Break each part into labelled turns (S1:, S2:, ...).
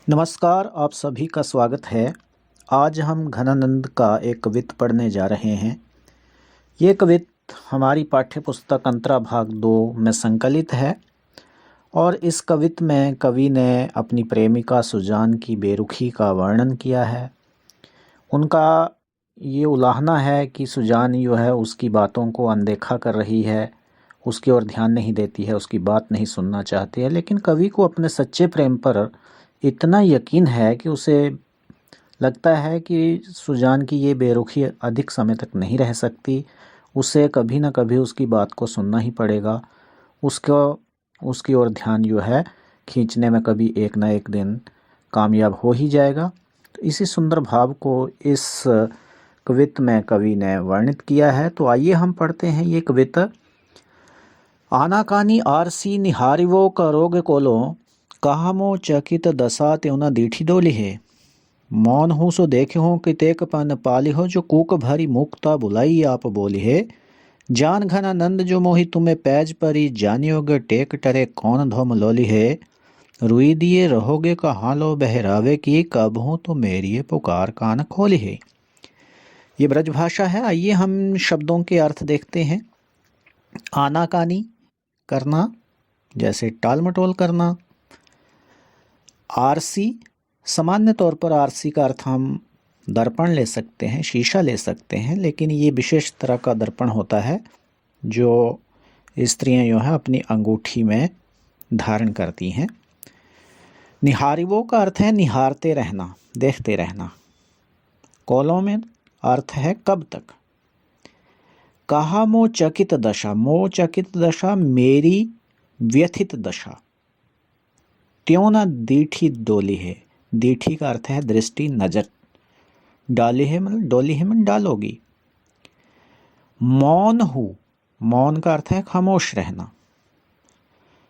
S1: नमस्कार, आप सभी का स्वागत है। आज हम घनानंद का एक कवित पढ़ने जा रहे हैं। ये कवित हमारी पाठ्य पुस्तक अंतरा भाग 2 में संकलित है और इस कवित में कवि ने अपनी प्रेमिका सुजान की बेरुखी का वर्णन किया है। उनका ये उलाहना है कि सुजान जो है उसकी बातों को अनदेखा कर रही है, उसकी ओर ध्यान नहीं देती है, उसकी बात नहीं सुनना चाहती है। लेकिन कवि को अपने सच्चे प्रेम पर इतना यकीन है कि उसे लगता है कि सुजान की ये बेरुखी अधिक समय तक नहीं रह सकती। उसे कभी ना कभी उसकी बात को सुनना ही पड़ेगा। उसको उसकी ओर ध्यान जो है खींचने में कभी एक ना एक दिन कामयाब हो ही जाएगा। तो इसी सुंदर भाव को इस कवित में कवि ने वर्णित किया है। तो आइए हम पढ़ते हैं ये कविता। आनाकानी आरसी निहारिवो करोगे कोलो, कहामो चकित दशा त्यों दीठी डोली है। मौन हूँ सो देखे हो कि तेक पन पाली हो, जो कूक भरी मुक्ता बुलाई आप बोली है। जान घना नंद जो मोहि तुम्हें पैज परी, जानियोगे टेक टरे कौन धोम लोली है। रुई दिए रहोगे कहाँ लो बहरावे की, कब हूँ तो मेरी पुकार कान खोली है। ये ब्रजभाषा है। आइए हम शब्दों के अर्थ देखते हैं। आनाकानी करना, जैसे टाल मटोल करना। आरसी, सामान्य तौर पर आरसी का अर्थ हम दर्पण ले सकते हैं, शीशा ले सकते हैं, लेकिन ये विशेष तरह का दर्पण होता है जो स्त्रियां जो है अपनी अंगूठी में धारण करती हैं। निहारिवो का अर्थ है निहारते रहना, देखते रहना। कोलों में अर्थ है कब तक। कहा मो चकित दशा, मो चकित दशा मेरी व्यथित दशा। त्यों न दीठी डोली है, दीठी का अर्थ है दृष्टि, नजर। डाली है मतलब डोली है मतलब डालोगी। मौन हूँ, मौन का अर्थ है खामोश रहना।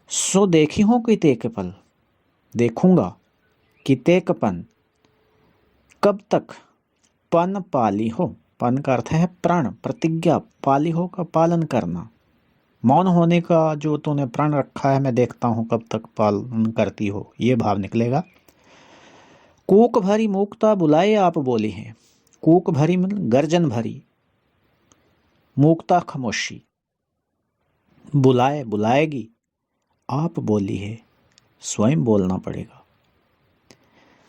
S1: सो देखी हो कितेक पल, देखूंगा। कितेक पन, कब तक। पन पाली हो, पन का अर्थ है प्रण, प्रतिज्ञा। पाली हो का पालन करना। मौन होने का जो तूने प्रण रखा है, मैं देखता हूं कब तक पालन करती हो, ये भाव निकलेगा। कूक भरी मूकता बुलाए आप बोली है। कूक भरी मतलब गर्जन भरी, मूकता खामोशी। बुलाए बुलाएगी, आप बोली है स्वयं बोलना पड़ेगा।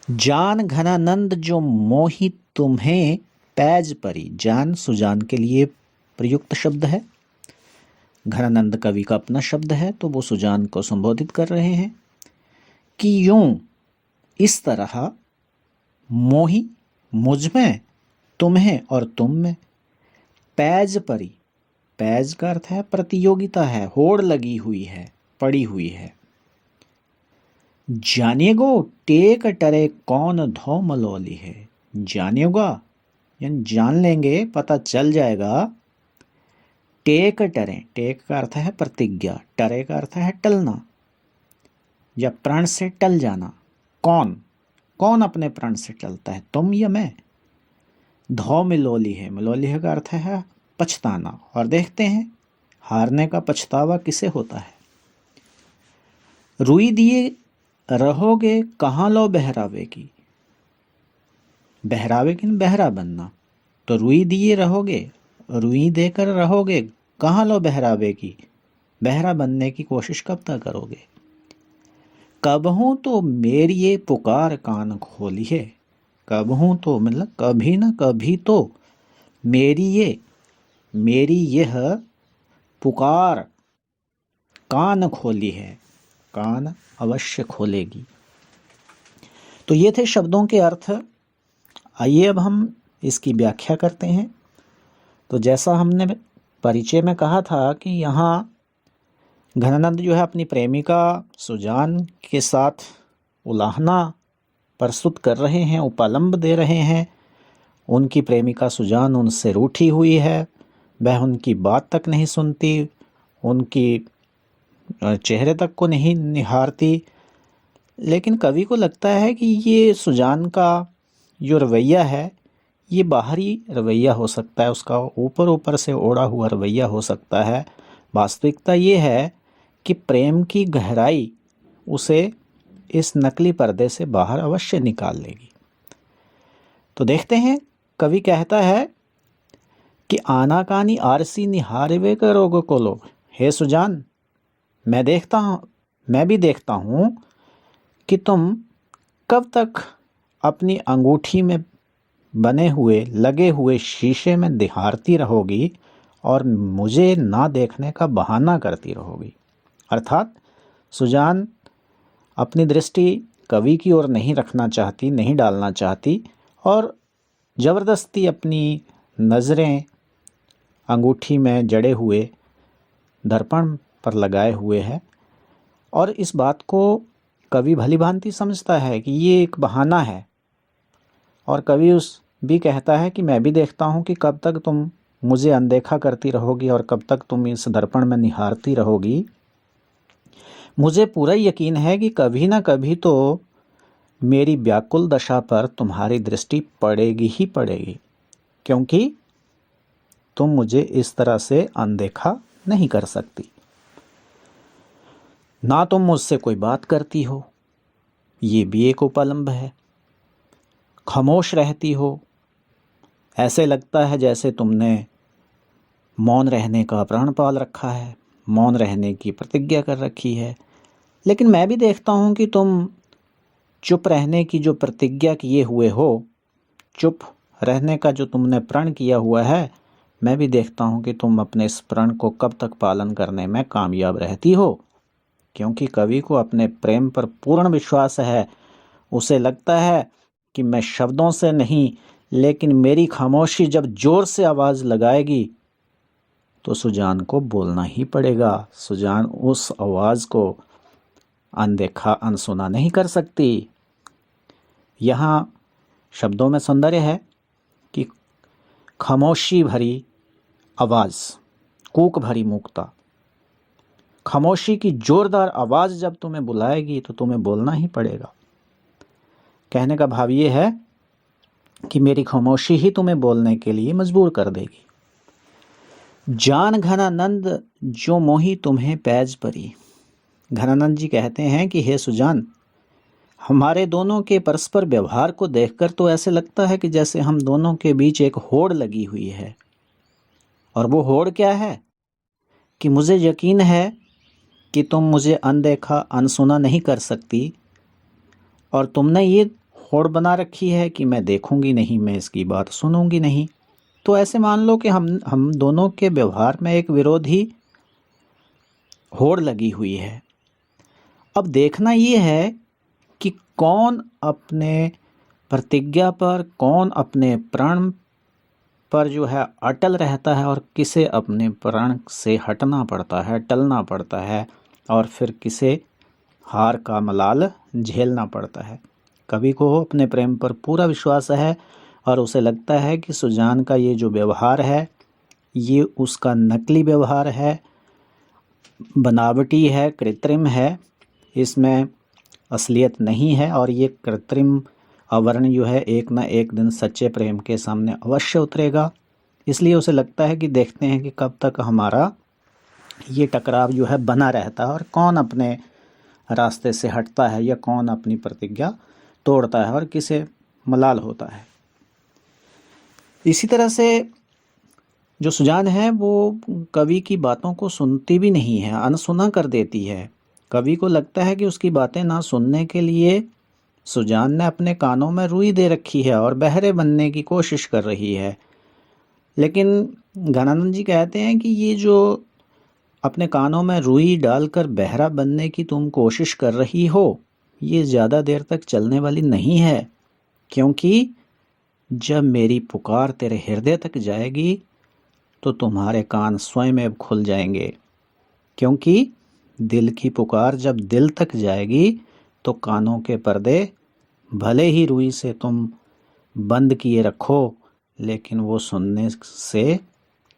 S1: जान घनानंद जो मोहि तुम्हें पैज परी, जान सुजान के लिए प्रयुक्त शब्द है। घनानंद कवि का अपना शब्द है, तो वो सुजान को संबोधित कर रहे हैं कि यूं इस तरह मोहि मुझ में, तुम्हें और तुम में, पैज परी, पैज का अर्थ है प्रतियोगिता है, होड़ लगी हुई है, पड़ी हुई है। जानिएगो टेक टरे कौन धो मलोली है। जानिएगा यानी जान लेंगे, पता चल जाएगा। टेक टरे, टेक का अर्थ है प्रतिज्ञा, टरे का अर्थ है टलना या प्रण से टल जाना। कौन, कौन अपने प्रण से टलता है, तुम या मैं। धो मिलोली है, मिलोली है का अर्थ है पछताना। और देखते हैं हारने का पछतावा किसे होता है। रुई दिए रहोगे कहाँ लो बहरावे की, बहरावे की बहरा बनना। तो रुई दिए रहोगे, रुई देकर रहोगे, कहाँ लो बहरावे की, बहरा बनने की कोशिश कब तक करोगे। कब हूं तो मेरी ये पुकार कान खोली है। कब हूं तो मतलब कभी ना कभी तो, मेरी यह पुकार कान खोली है, कान अवश्य खोलेगी। तो ये थे शब्दों के अर्थ। आइए अब हम इसकी व्याख्या करते हैं। तो जैसा हमने परिचय में कहा था कि यहाँ घनानंद जो है अपनी प्रेमिका सुजान के साथ उलाहना प्रस्तुत कर रहे हैं, उपालंब दे रहे हैं। उनकी प्रेमिका सुजान उनसे रूठी हुई है, वह उनकी बात तक नहीं सुनती, उनकी चेहरे तक को नहीं निहारती। लेकिन कवि को लगता है कि ये सुजान का जो रवैया है ये बाहरी रवैया हो सकता है, उसका ऊपर ऊपर से ओढ़ा हुआ रवैया हो सकता है। वास्तविकता ये है कि प्रेम की गहराई उसे इस नकली पर्दे से बाहर अवश्य निकाल लेगी। तो देखते हैं, कवि कहता है कि आनाकानी आरसी निहारवे करोगे को लोग। हे सुजान, मैं भी देखता हूँ कि तुम कब तक अपनी अंगूठी में बने हुए लगे हुए शीशे में निहारती रहोगी और मुझे ना देखने का बहाना करती रहोगी। अर्थात सुजान अपनी दृष्टि कवि की ओर नहीं रखना चाहती, नहीं डालना चाहती, और ज़बरदस्ती अपनी नज़रें अंगूठी में जड़े हुए दर्पण पर लगाए हुए है। और इस बात को कवि भली भांति समझता है कि ये एक बहाना है, और कवि उस भी कहता है कि मैं भी देखता हूँ कि कब तक तुम मुझे अनदेखा करती रहोगी और कब तक तुम इस दर्पण में निहारती रहोगी। मुझे पूरा यकीन है कि कभी ना कभी तो मेरी व्याकुल दशा पर तुम्हारी दृष्टि पड़ेगी ही पड़ेगी, क्योंकि तुम मुझे इस तरह से अनदेखा नहीं कर सकती। ना तुम मुझसे कोई बात करती हो, ये भी एक उपलम्ब है। खामोश रहती हो, ऐसे लगता है जैसे तुमने मौन रहने का प्रण पाल रखा है, मौन रहने की प्रतिज्ञा कर रखी है। लेकिन मैं भी देखता हूँ कि तुम चुप रहने की जो प्रतिज्ञा किए हुए हो, चुप रहने का जो तुमने प्रण किया हुआ है, मैं भी देखता हूँ कि तुम अपने इस प्रण को कब तक पालन करने में कामयाब रहती हो। क्योंकि कवि को अपने प्रेम पर पूर्ण विश्वास है। उसे लगता है कि मैं शब्दों से नहीं, लेकिन मेरी खामोशी जब जोर से आवाज़ लगाएगी तो सुजान को बोलना ही पड़ेगा। सुजान उस आवाज़ को अनदेखा अनसुना नहीं कर सकती। यहाँ शब्दों में सौंदर्य है कि खामोशी भरी आवाज़, कूक भरी मूकता। खामोशी की जोरदार आवाज़ जब तुम्हें बुलाएगी तो तुम्हें बोलना ही पड़ेगा। कहने का भाव ये है कि मेरी खामोशी ही तुम्हें बोलने के लिए मजबूर कर देगी। जान घनानंद जो मोही तुम्हें पैज परी। घनानंद जी कहते हैं कि हे सुजान, हमारे दोनों के परस्पर व्यवहार को देखकर तो ऐसे लगता है कि जैसे हम दोनों के बीच एक होड़ लगी हुई है। और वो होड़ क्या है कि मुझे यकीन है कि तुम मुझे अनदेखा अनसुना नहीं कर सकती, और तुमने ये होड़ बना रखी है कि मैं देखूंगी नहीं, मैं इसकी बात सुनूंगी नहीं। तो ऐसे मान लो कि हम दोनों के व्यवहार में एक विरोधी होड़ लगी हुई है। अब देखना ये है कि कौन अपने प्रतिज्ञा पर, कौन अपने प्रण पर जो है अटल रहता है, और किसे अपने प्रण से हटना पड़ता है, टलना पड़ता है, और फिर किसे हार का मलाल झेलना पड़ता है। कवि को अपने प्रेम पर पूरा विश्वास है और उसे लगता है कि सुजान का ये जो व्यवहार है, ये उसका नकली व्यवहार है, बनावटी है, कृत्रिम है, इसमें असलियत नहीं है, और ये कृत्रिम आवरण जो है एक ना एक दिन सच्चे प्रेम के सामने अवश्य उतरेगा। इसलिए उसे लगता है कि देखते हैं कि कब तक हमारा ये टकराव जो है बना रहता है, और कौन अपने रास्ते से हटता है या कौन अपनी प्रतिज्ञा तोड़ता है और किसे मलाल होता है। इसी तरह से जो सुजान है वो कवि की बातों को सुनती भी नहीं है, अनसुना कर देती है। कवि को लगता है कि उसकी बातें ना सुनने के लिए सुजान ने अपने कानों में रुई दे रखी है और बहरे बनने की कोशिश कर रही है। लेकिन घनानंद जी कहते हैं कि ये जो अपने कानों में रुई डालकर बहरा बनने की तुम कोशिश कर रही हो, ये ज़्यादा देर तक चलने वाली नहीं है, क्योंकि जब मेरी पुकार तेरे हृदय तक जाएगी तो तुम्हारे कान स्वयं खुल जाएंगे। क्योंकि दिल की पुकार जब दिल तक जाएगी तो कानों के पर्दे भले ही रुई से तुम बंद किए रखो, लेकिन वो सुनने से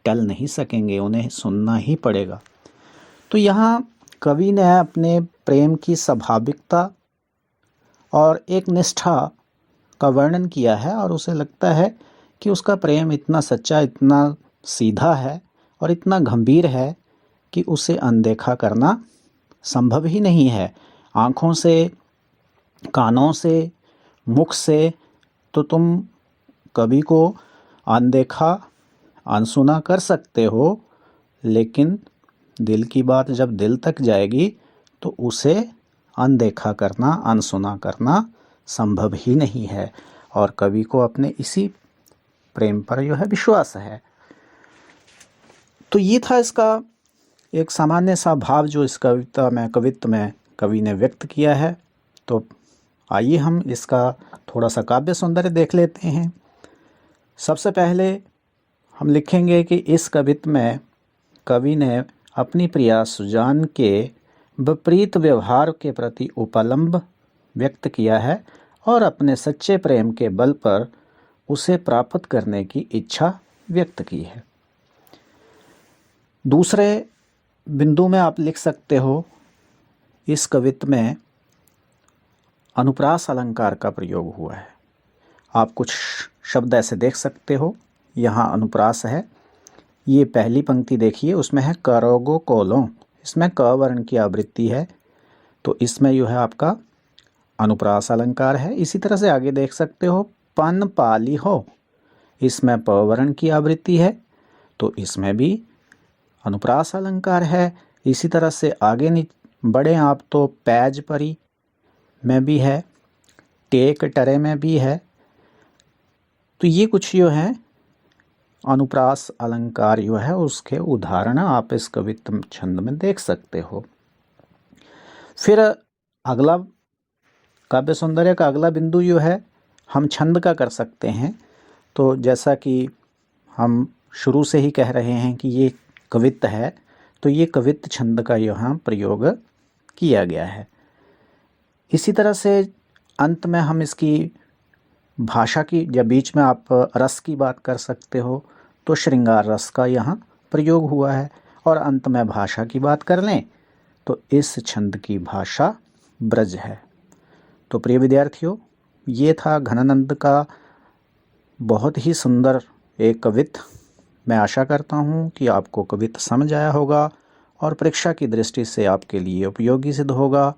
S1: टल नहीं सकेंगे, उन्हें सुनना ही पड़ेगा। तो यहाँ कवि ने अपने प्रेम की स्वाभाविकता और एक निष्ठा का वर्णन किया है, और उसे लगता है कि उसका प्रेम इतना सच्चा, इतना सीधा है और इतना गंभीर है कि उसे अनदेखा करना संभव ही नहीं है। आँखों से कानों से, मुख से तो तुम कवि को अनदेखा अनसुना कर सकते हो, लेकिन दिल की बात जब दिल तक जाएगी तो उसे अनदेखा करना, अनसुना करना संभव ही नहीं है। और कवि को अपने इसी प्रेम पर जो है विश्वास है। तो ये था इसका एक सामान्य सा भाव जो इस कवित्व में कवि ने व्यक्त किया है। तो आइए हम इसका थोड़ा सा काव्य सौंदर्य देख लेते हैं। सबसे पहले हम लिखेंगे कि इस कवित्व में कवि ने अपनी प्रिया सुजान के विपरीत व्यवहार के प्रति उपलम्ब व्यक्त किया है और अपने सच्चे प्रेम के बल पर उसे प्राप्त करने की इच्छा व्यक्त की है। दूसरे बिंदु में आप लिख सकते हो, इस कवित्व में अनुप्रास अलंकार का प्रयोग हुआ है। आप कुछ शब्द ऐसे देख सकते हो, यहाँ अनुप्रास है। ये पहली पंक्ति देखिए, उसमें है करोगो कोलो, इसमें क वर्ण की आवृत्ति है, तो इसमें जो है आपका अनुप्रास अलंकार है। इसी तरह से आगे देख सकते हो, पन पाली हो, इसमें प वर्ण की आवृत्ति है, तो इसमें भी अनुप्रास अलंकार है। इसी तरह से आगे बढ़े आप तो पैज परी में भी है, टेक टरे में भी है। तो ये कुछ जो है अनुप्रास अलंकार जो है उसके उदाहरण आप इस कवित्व छंद में देख सकते हो। फिर अगला काव्य सौंदर्य का अगला बिंदु जो है हम छंद का कर सकते हैं। तो जैसा कि हम शुरू से ही कह रहे हैं कि ये कवित्व है, तो ये कवित्व छंद का यहाँ प्रयोग किया गया है। इसी तरह से अंत में हम इसकी भाषा की, या बीच में आप रस की बात कर सकते हो, तो श्रृंगार रस का यहाँ प्रयोग हुआ है। और अंत में भाषा की बात कर लें तो इस छंद की भाषा ब्रज है। तो प्रिय विद्यार्थियों, ये था घनानंद का बहुत ही सुंदर एक कवित्व। मैं आशा करता हूँ कि आपको कवित्व समझ आया होगा और परीक्षा की दृष्टि से आपके लिए उपयोगी सिद्ध होगा।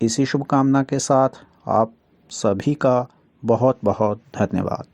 S1: इसी शुभकामना के साथ आप सभी का बहुत बहुत धन्यवाद।